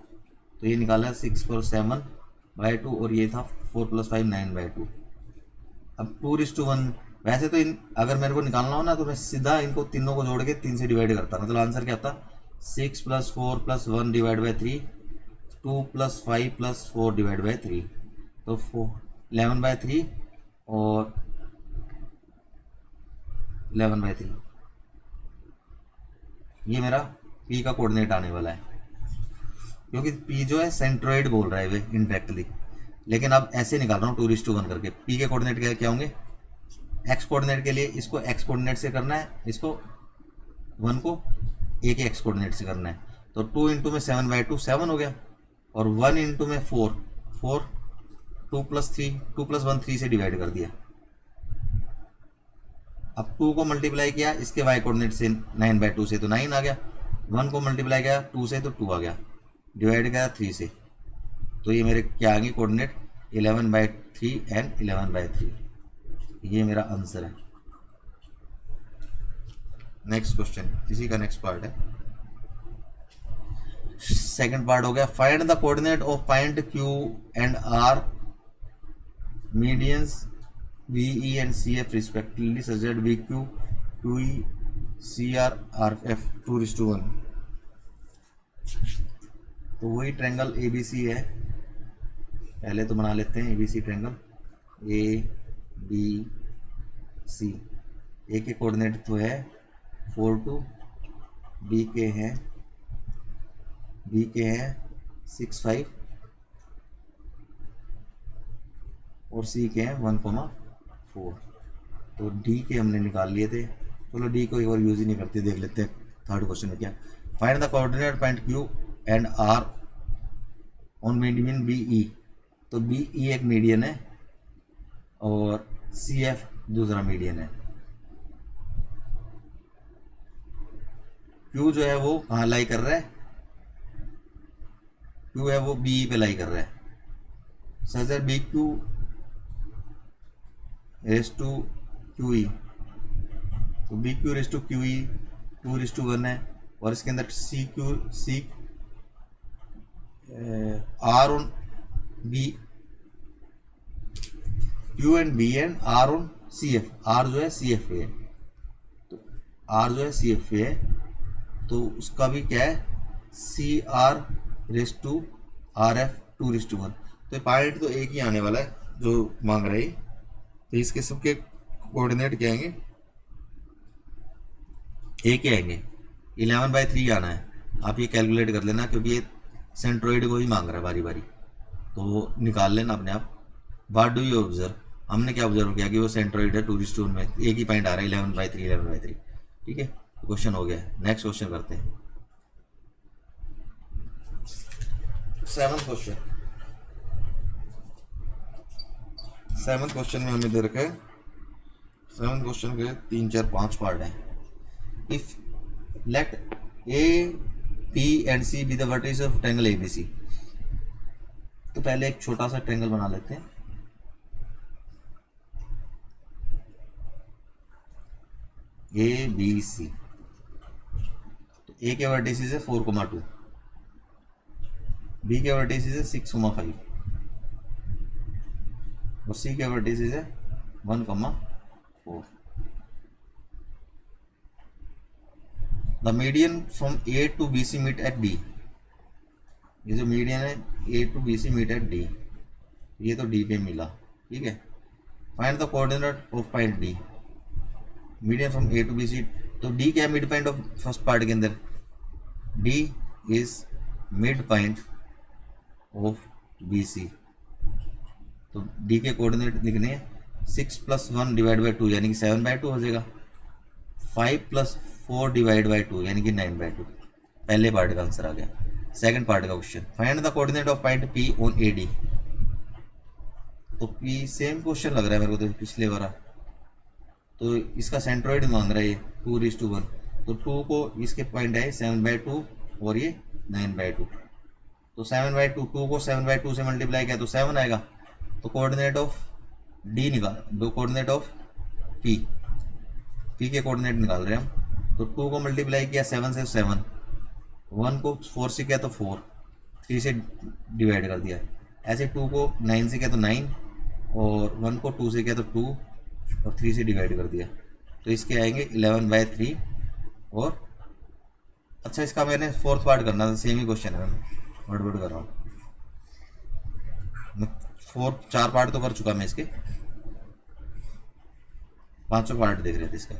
तो ये निकाला 6 + 7/2 और ये था 4 + 5 9/2। अब 2:1, वैसे तो अगर मेरे को निकालना हो ना तो मैं सीधा इनको तीनों को जोड़ के 3 से डिवाइड करता, मतलब आंसर क्या था 6 + 4 + 1 / 3, 2 + 5 + 4 / 3, तो 11/3 और 11/3 ये मेरा पी का कोऑर्डिनेट आने वाला है, क्योंकि पी जो है सेंट्रोइड बोल रहा है वे इनडायरेक्टली, लेकिन अब ऐसे निकाल रहा हूँ 2:1 करके। पी के कोऑर्डिनेट क्या होंगे, एक्स कोऑर्डिनेट के लिए इसको एक्स कोऑर्डिनेट से करना है, इसको 1 को ए के एक्स कोऑर्डिनेट से करना है, तो 2 इंटू में 7/2 7 हो गया, और 1 इंटू में 4 4, 2 + 3 2 + 1 3 से डिवाइड कर दिया। अब 2 को मल्टीप्लाई किया इसके वाई कोऑर्डिनेट से 9/2 से तो 9 आ गया, 1 को मल्टीप्लाई किया 2 से तो 2 आ गया, डिवाइड किया 3 से, तो ये मेरे क्या आएंगे कोऑर्डिनेट 11/3 एंड 11/3। ये मेरा आंसर है। नेक्स्ट क्वेश्चन, इसी का नेक्स्ट पार्ट है, सेकंड पार्ट हो गया। Find the coordinate of point Q and R medians VE and CF respectively such that VQ, QE, CR, RF 2:1। तो वही ट्रायंगल ABC है, पहले तो बना लेते हैं ABC ट्रायंगल ABC। ए के कोऑर्डिनेट तो है 4 2, बी के हैं 6 5 और सी के हैं 1,4। तो डी के हमने निकाल लिए थे, चलो डी को एक बार यूज ही नहीं करते, देख लेते हैं थर्ड क्वेश्चन में क्या। Find the coordinate point Q and R on median BE। तो BE एक मीडियन है और CF दूसरा मीडियन है। Q जो है वो कहाँ लाई कर रहा है, Q है वो BE पे लाई कर रहा है, सच BQ रेस टू QE, तो BQ रेस टू QE 2:1 है, और इसके अंदर C R on B, Q and B and R on CF, R जो है CF पे है, तो R जो है CF पे है, तो उसका भी क्या है CR रेस टू RF 2:1। तो पॉइंट तो एक ही आने वाला है जो मांग रहे हैं, तो इसके सबके कोऑर्डिनेट क्या आएंगे, एक ही आएंगे, 11/3 आना है। आप ये कैलकुलेट कर लेना, क्योंकि ये सेंट्रोइड को ही मांग रहा है बारी बारी, तो निकाल लेना अपने आप। व्हाट डू यू ऑब्जर्व, हमने क्या ऑब्जर्व किया कि वो सेंट्रोइड है 2:1 में, एक ही पॉइंट आ रहा है 11/3। ठीक है, क्वेश्चन हो गया। नेक्स्ट क्वेश्चन करते हैं, 7th क्वेश्चन। 7th क्वेश्चन में हमें दे रखा है, 7th क्वेश्चन के 3 4 5 पार्ट हैं। If late A B and C be the vertices of triangle ABC। तो पहले एक छोटा सा ट्रायंगल बना लेते हैं, ABC। तो A के वर्टिसेस है 4,2, B के वर्टिसेस है 6,5 और C के वर्टिसेस है 1,4। The median from A to BC meet at D। ये जो मीडियन है A to BC meet at D, ये तो D पे मिला। ठीक है, find the coordinate of point D। Median from A to BC, तो D क्या है mid point of first part के अंदर, D is mid point of BC। तो D के कोऑर्डिनेट लिखने हैं 6 + 1 / 2 यानी कि 7/2 हो जाएगा, 5 + 4 / 2 यानी कि 9/2। पहले पार्ट का आंसर आ गया। सेकंड पार्ट का question, find the coordinate of point P on AD। तो P सेम क्वेश्चन लग रहा है मेरे को तो पिछले वाला, तो इसका सेंट्रोइड मांग रहा है 2:1, तो 2 को इसके पॉइंट है 7/2 और ये 9/2, तो 7/2, 2 को 7/2 से मल्टीप्लाई किया तो 7 आएगा। तो कोऑर्डिनेट ऑफ D निकाल, दो कोऑर्डिनेट ऑफ P के कोऑर्डिनेट निकाल रहे हैं हम। तो 2 को मल्टीप्लाई किया 7 से 7, 1 को 4 से किया तो 4, 3 से डिवाइड कर दिया, ऐसे 2 को 9 से किया तो 9 और 1 को 2 से किया तो 2 और 3 से डिवाइड कर दिया, तो इसके आएंगे 11/3। और अच्छा, इसका मैंने 4th पार्ट करना था, सेम ही क्वेश्चन है, गड़बड़ कर रहा हूँ मैं। 4 पार्ट तो कर चुका मैं इसके, 5वां पार्ट देख रहे थे इसका।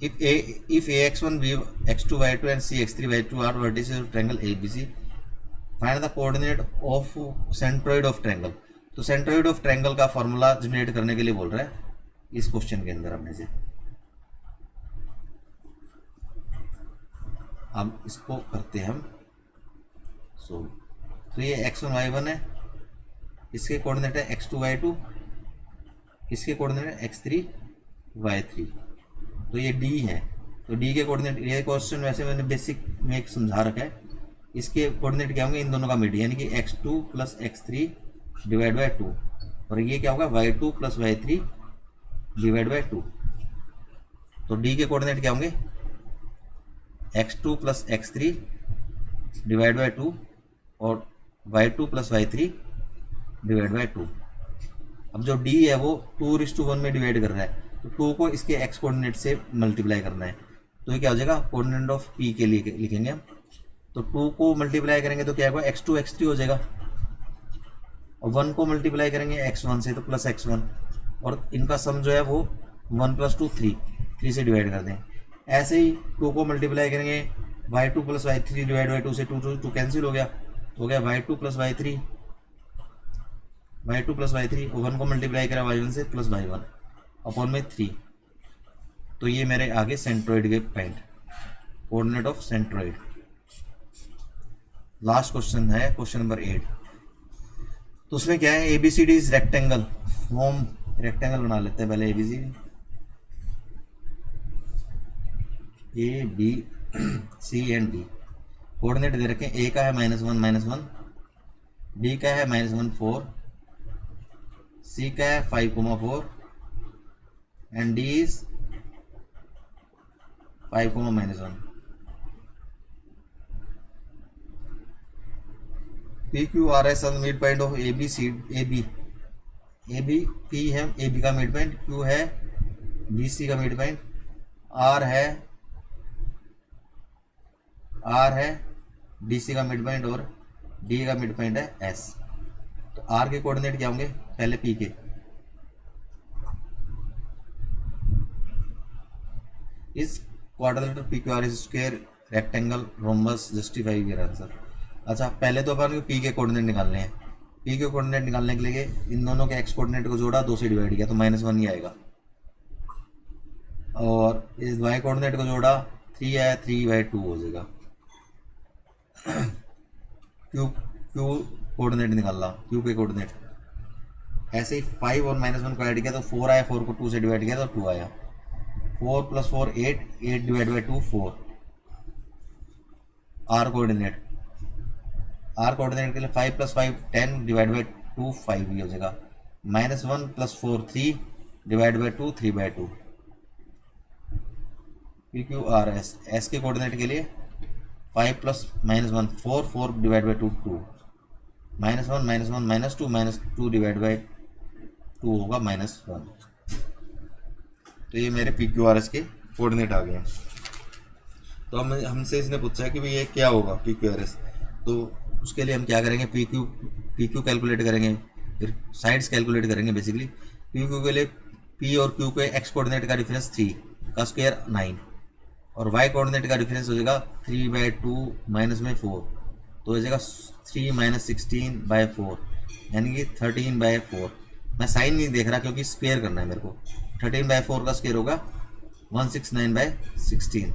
if ax1 bx2 y2 and cx3 y2 are vertices of triangle abc, find the coordinate of centroid of triangle. तो सेंट्रोइड ऑफ ट्रायंगल का फॉर्मूला जनरेट करने के लिए बोल रहा है इस क्वेश्चन के अंदर अपने से। अब इसको करते हैं हम सो। तो ये x1 y1 है, इसके कोऑर्डिनेट है x2 y2, इसके कोऑर्डिनेट है x3 y3। तो ये d है, तो d के कोऑर्डिनेट, ये क्वेश्चन वैसे मैंने बेसिक में एक समझा रखा है। इसके कोऑर्डिनेट क्या होंगे, इन दोनों का मीडियन, यानी कि x2 plus x3 divide by 2, और ये क्या होगा y2 plus y3 divide by 2। तो d के कोऑर्डिनेट क्या होंगे, x2 plus x3 divide by 2 और y2 plus y3 divide by 2। अब जो d है वो 2:1 में डिवाइड कर रहा है, तो 2 को इसके x कोऑर्डिनेट से मल्टीप्लाई करना है। तो ये क्या हो जाएगा, कोऑर्डिनेट ऑफ p के लिए लिखेंगे हम। तो 2 को मल्टीप्लाई करेंगे तो क्या होगा, x2 x3 हो जाएगा, और 1 को मल्टीप्लाई करेंगे x1 से तो प्लस x1, और इनका सम जो है वो 1 प्लस 2 3 से डिवाइड कर दें। ऐसे ही 2 को मल्टीप्लाई करेंगे y2 plus y3 divide by 2 से 2 कैंसिल हो गया, तो हो गया y2 प्लस y3 1 को मल्टीप्लाई करा y1 से प्लस y1 अपॉन में 3। तो ये मेरे आगे सेंट्रोइड के point, coordinate of centroid. Last question है क्वेश्चन नंबर 8। तो उसमें क्या है, ABCD is rectangle, form rectangle बना लेते हैं पहले। ABCD A B C and D coordinate दे रखे हैं। A का है -1 B का है -1 4, C का है 5,4 and D is 5,-1। PQRS on mid point of AB P है AB का मिड पॉइंट, Q है BC का मिड पॉइंट, R है DC का मिड पॉइंट, और D का मिड पॉइंट है S। तो R के कोऑर्डिनेट क्या होंगे, पहले P के, इस quadrilateral PQRS square rectangle rhombus justify your answer. अच्छा, पहले तो अपन को P के कोऑर्डिनेट निकालने हैं। P के कोऑर्डिनेट निकालने के लिए इन दोनों के x कोऑर्डिनेट को जोड़ा, 2 से डिवाइड किया तो -1 ही आएगा, और इस y कोऑर्डिनेट को जोड़ा 3 आया, 3/2 हो जाएगा। Q कोऑर्डिनेट निकाला, Q के कोऑर्डिनेट ऐसे ही 5 और -1 को ऐड किया तो 4 आया, 4 को 2 से डिवाइड किया तो 2 आया। 4 + 4 8 डिवाइड बाई 2 4। R कोऑर्डिनेट के लिए 5 + 5 10 डिवाइड बाई 2 5 ही हो जाएगा। -1 + 4 3 डिवाइड बाई 2 3/2। PQRS S के कोऑर्डिनेट के लिए 5 + -1 4 4 डिवाइड बाई 2 2 -1 -2 डिवाइड बाई 2 होगा -1। तो ये मेरे PQRS के कोऑर्डिनेट आ गए हैं। तो हमसे इसने पूछा है कि भाई ये क्या होगा PQRS, तो उसके लिए हम क्या करेंगे, PQ कैलकुलेट करेंगे, फिर साइड्स कैलकुलेट करेंगे। बेसिकली PQ के लिए P और Q के x कोऑर्डिनेट का डिफरेंस 3 का स्क्वायर 9, और y कोऑर्डिनेट का डिफरेंस हो जाएगा 3/2 माइनस में 4, तो हो जाएगा 3 - 16/4 यानी कि 13/4। मैं साइन नहीं देख रहा क्योंकि स्क्वायर करना है मेरे को। 13/4 का स्क्वायर होगा 169/16,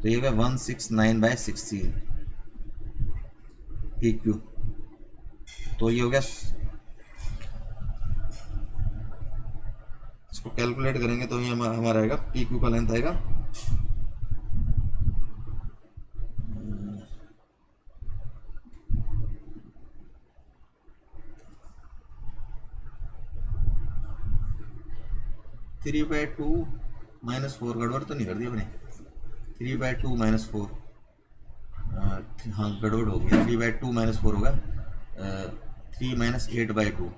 तो ये होगा 169/16 PQ। तो ये हो गया, इसको कैलकुलेट करेंगे तो ये हमारा आएगा, PQ का लेंथ आएगा 3/2 - 4। गड़बड़ तो नहीं कर दी अपने, 3/2 - 4, हाँ गड़बड़ हो गया। 3/2 - 4 होगा 3 - 8/2,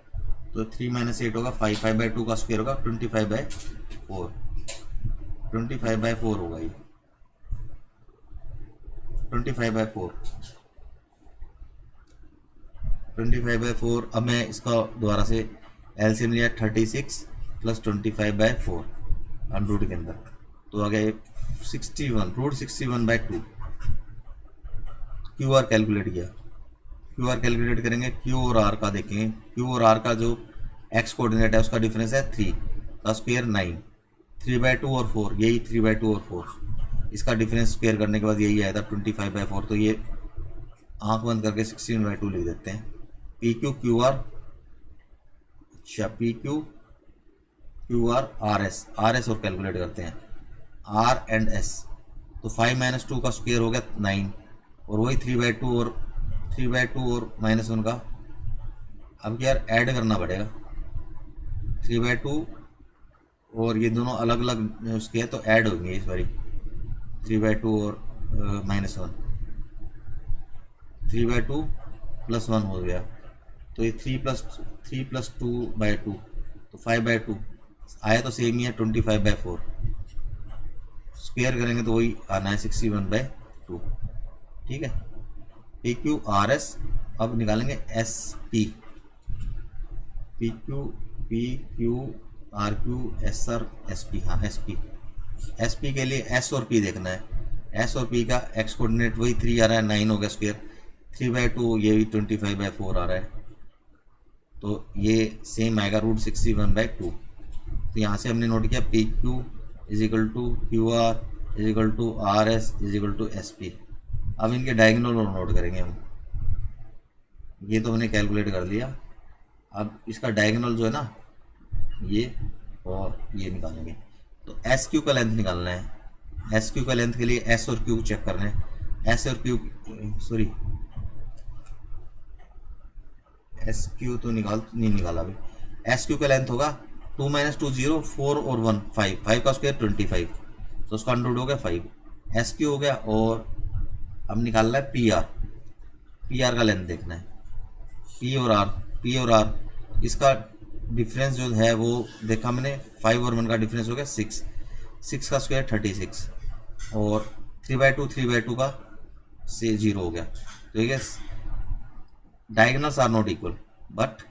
तो 3 - 8 होगा 5, 5/2 का स्क्वायर होगा 25/4, 25/4 होगा ये 25/4। 25/4। अब मैं इसका दोबारा से एलसीएम लिया 36 + 25/4 अंडरूट के अंदर, तो आ गया 61 √61/2। क्यू आर कैलकुलेट किया, क्यू आर कैलकुलेट करेंगे, क्यू और आर का देखेंगे। क्यू और आर का जो एक्स कोऑर्डिनेट है उसका डिफरेंस है 3 का स्क्वायर 9, 3/2 और 4, यही 3/2 और 4, इसका डिफरेंस स्क्वायर करने के बाद यही आया था 25/4। तो ये आंख बंद करके 16/2 लिख देते हैं। पी क्यू क्यू आर, अच्छा P Q Q R R S और कैलकुलेट करते हैं आर एंड एस। तो 5 - 2 का स्क्वायर हो गया 9 और वही 3/2 और -1 का। अब यार ऐड करना पड़ेगा 3/2 और ये दोनों अलग अलग उसके हैं तो ऐड होंगे इस बारी 3/2 और -1। 3/2 + 1 हो गया तो ये 3 + 2/2 तो 5/2 आया तो सेम ही है 25/4। स्क्वायर करेंगे तो वही आना है 61/2। ठीक है, पी क्यू आर एस। अब निकालेंगे S P, P Q are Q S R S P. हाँ एस पी के लिए एस और पी देखना है। एस और पी का एक्स कोऑर्डिनेट वही 3 आ रहा है, 9 हो गया स्क्वायर, 3/2 ये भी 25/4 आ रहा है तो ये सेम आएगा √61/2। तो यहाँ से हमने नोट किया P Q = Q R = R S = S P. अब इनके डायगोनल और नोट करेंगे हम। ये तो हमने कैलकुलेट कर लिया, अब इसका डायगोनल जो है ना ये और ये निकालेंगे। तो एस क्यू का लेंथ निकालना है। एस क्यू का लेंथ के लिए एस और क्यू चेक करना है। एस और क्यू सॉरी एस क्यू तो नहीं निकाला अभी। एस क्यू का लेंथ होगा 2 - 2 0, 4 और 1 5, 5 का स्क्वायर 25 तो उसका अंडर हो गया 5। एस क्यू हो गया और अब निकालना है पी आर का लेंथ देखना है। पी और आर इसका डिफरेंस जो है वो देखा मैंने 5 और 1 का डिफरेंस हो गया 6 का स्क्वायर 36 और 3/2 का से 0 हो गया। तो ये diagonals are not equal but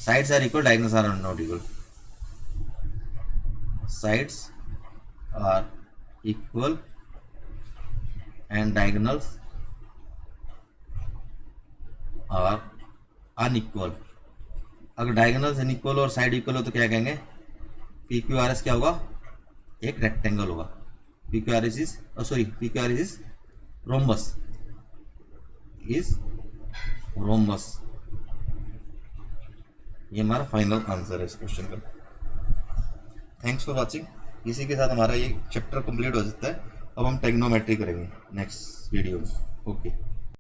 sides are equal, diagonals are not equal. Sides are equal and diagonals are unequal. अगर डायगोनल्स अनइक्वल और साइड इक्वल हो तो क्या कहेंगे? पी क्यू आर एस क्या होगा? एक रेक्टेंगल होगा। P Q R S is rhombus. ये हमारा फाइनल आंसर है इस क्वेश्चन का। Thanks for watching. इसी के साथ हमारा ये चैप्टर कंप्लीट हो जाता है। अब हम ट्रिग्नोमेट्री करेंगे नेक्स्ट वीडियो में। ओके।